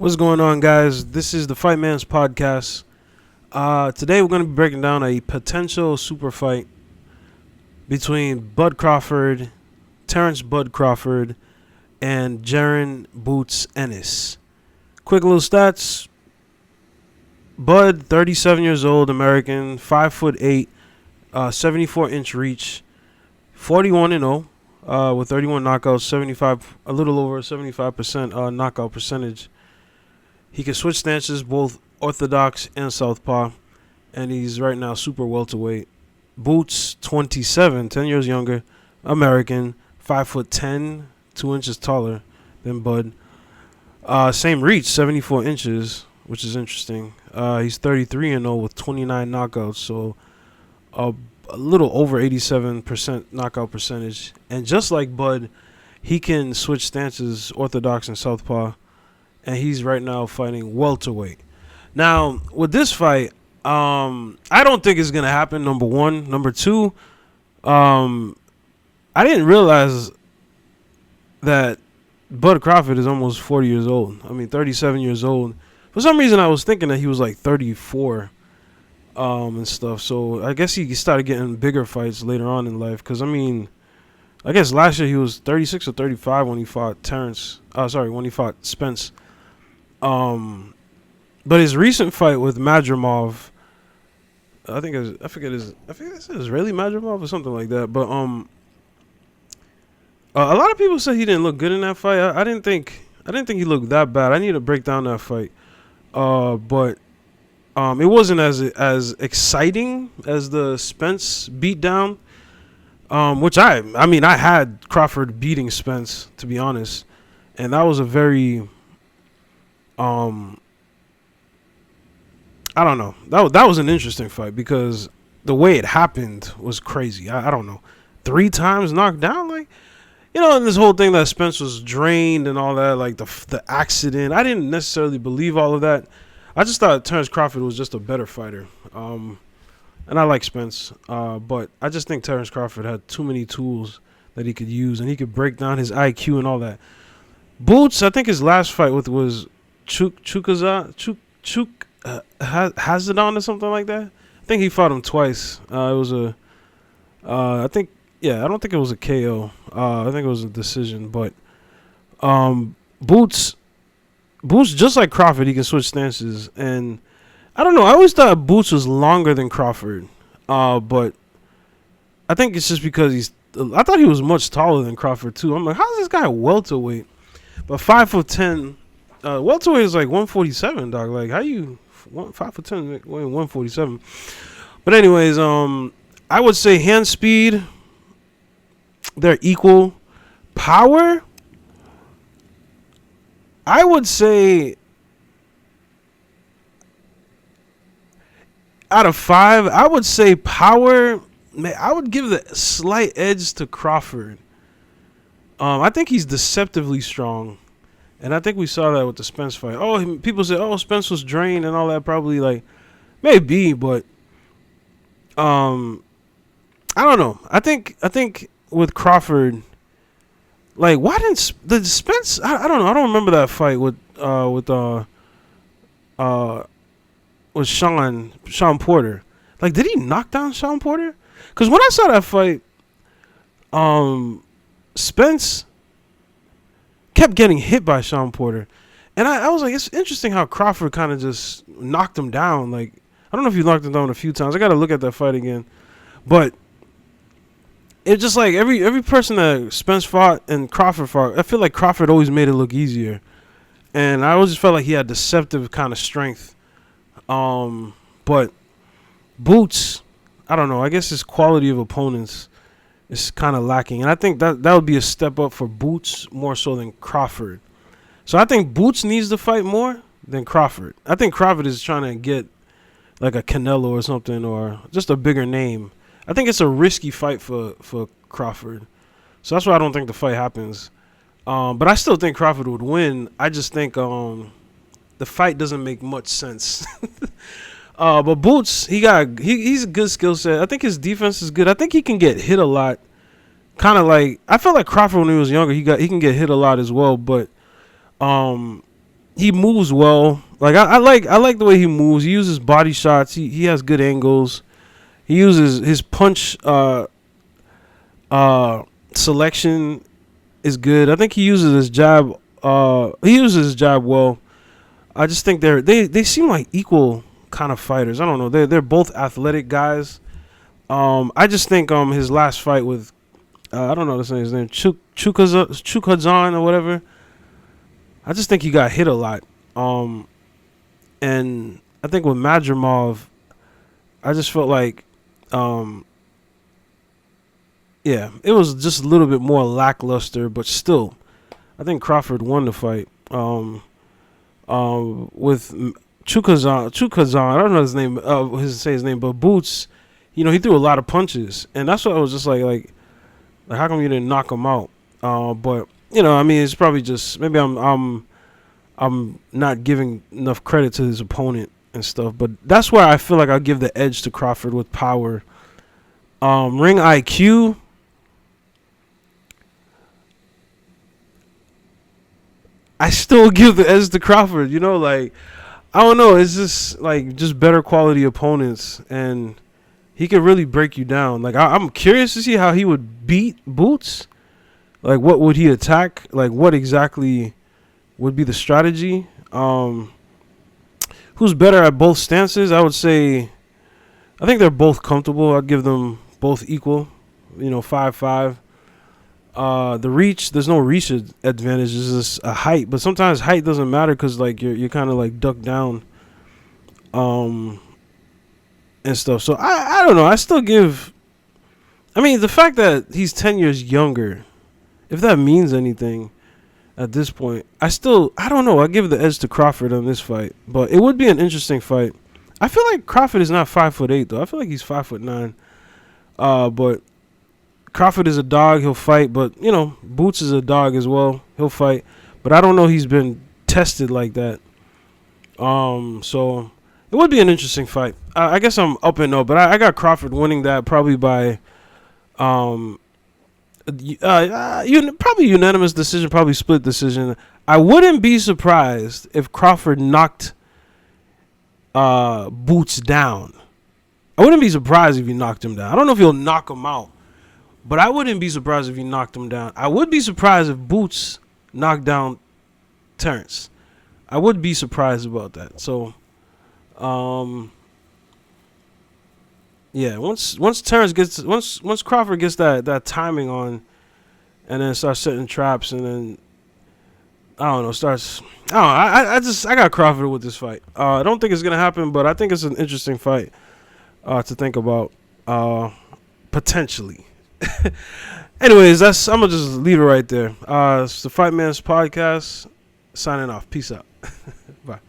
What's going on, guys? This is the Fight Man's podcast. Today we're going to be breaking down a potential super fight between Bud Crawford, Terrence Bud Crawford, and Jaron Boots Ennis. Quick little stats. Bud, 37 years old, American, 5'8", 74-inch reach, 41-0, with 31 knockouts, a little over 75% knockout percentage. He can switch stances, both orthodox and southpaw, and he's right now super welterweight. Boots, 27, 10 years younger, American, 5'10", 2 inches taller than Bud. Same reach, 74 inches, which is interesting. He's 33-0 with 29 knockouts, so a little over 87% knockout percentage. And just like Bud, he can switch stances, orthodox and southpaw, and he's right now fighting welterweight. Now, with this fight, I don't think it's going to happen, number one. Number two, I didn't realize that Bud Crawford is almost 40 years old. 37 years old. For some reason, I was thinking that he was like 34 and stuff. So I guess he started getting bigger fights later on in life. Because, I guess last year he was 36 or 35 when he fought when he fought Spence. But his recent fight with Madrimov, I think it's Israeli Madrimov or something like that. But a lot of people said he didn't look good in that fight. I didn't think he looked that bad. I need to break down that fight. But it wasn't as exciting as the Spence beatdown. Which I had Crawford beating Spence, to be honest, and that was a very I don't know. That was an interesting fight because the way it happened was crazy. I don't know. 3 times knocked down, and this whole thing that Spence was drained and all that, like the accident. I didn't necessarily believe all of that. I just thought Terrence Crawford was just a better fighter. And I like Spence, but I just think Terrence Crawford had too many tools that he could use, and he could break down his IQ and all that. Boots, I think his last fight was Hazadon or something like that. I think he fought him twice. It was I don't think it was a KO. I think it was a decision. But Boots, just like Crawford, he can switch stances. And I don't know. I always thought Boots was longer than Crawford. But I think it's just because I thought he was much taller than Crawford, too. I'm like, how is this guy welterweight? But 5'10", welterweight is like 147, dog. Like, how you 5'10", weighing 147? But anyways, I would say hand speed, they're equal. Power, I would say out of 5, I would say power. I would give the slight edge to Crawford. I think he's deceptively strong. And I think we saw that with the Spence fight. People say, Spence was drained and all that. Probably, maybe, but I don't know. I think with Crawford, why didn't the Spence? I don't know. I don't remember that fight with Sean Porter. Did he knock down Sean Porter? Because when I saw that fight, Spence kept getting hit by Sean Porter. And I was like, it's interesting how Crawford kind of just knocked him down. I don't know if he knocked him down a few times. I got to look at that fight again. But it's just like every person that Spence fought and Crawford fought, I feel like Crawford always made it look easier. And I always felt like he had deceptive kind of strength. But Boots, I don't know. I guess his quality of opponents is kind of lacking. And I think that would be a step up for Boots more so than Crawford. So I think Boots needs to fight more than Crawford. I think Crawford is trying to get like a Canelo or something, or just a bigger name. I think it's a risky fight for Crawford. So that's why I don't think the fight happens. But I still think Crawford would win. I just think the fight doesn't make much sense. But Boots, he's a good skill set. I think his defense is good. I think he can get hit a lot. Kind of like, I felt like Crawford when he was younger, he can get hit a lot as well. But he moves well. Like I like the way he moves. He uses body shots. He has good angles. He uses his punch selection is good. I think he uses his jab. He uses his jab well. I just think they seem like equal kind of fighters. I don't know. They're both athletic guys. I just think his last fight with I don't know his name Chukazan or whatever. I just think he got hit a lot. And I think with Madrimov, I just felt like yeah, it was just a little bit more lackluster, but still, I think Crawford won the fight. With Chukazan, I don't know his name, his name, but Boots, you know, he threw a lot of punches, and that's what I was just like how come you didn't knock him out? But you know, I mean, it's probably just maybe I'm not giving enough credit to his opponent and stuff, but that's why I feel like I'll give the edge to Crawford with power. Ring IQ. I still give the edge to Crawford, you know, like I don't know, it's just like just better quality opponents, and he could really break you down. Like I'm curious to see how he would beat Boots. Like what would he attack? Like what exactly would be the strategy? Who's better at both stances? I would say I think they're both comfortable. I'd give them both equal, you know, 5-5. The reach, there's no reach advantage. It's just a height, but sometimes height doesn't matter because like you're kind of like ducked down, and stuff. So I don't know. I still give. I mean, the fact that he's 10 years younger, if that means anything, at this point, I don't know. I give the edge to Crawford on this fight, but it would be an interesting fight. I feel like Crawford is not 5'8" though. I feel like he's 5'9". But Crawford is a dog. He'll fight, but you know, Boots is a dog as well. He'll fight, but I don't know. He's been tested like that. So it would be an interesting fight. I guess I'm up and up, but I got Crawford winning that probably by, probably unanimous decision, probably split decision. I wouldn't be surprised if Crawford knocked Boots down. I wouldn't be surprised if he knocked him down. I don't know if he'll knock him out, but I wouldn't be surprised if he knocked him down. I would be surprised if Boots knocked down Terrence. I would be surprised about that. So, yeah. Once Terrence gets once Crawford gets that timing on, and then starts setting traps, and then I don't know, starts. I don't know. I got Crawford with this fight. I don't think it's gonna happen, but I think it's an interesting fight to think about, potentially. Anyways, I'm gonna just leave it right there. It's the Fight Man's Podcast. Signing off. Peace out. Bye.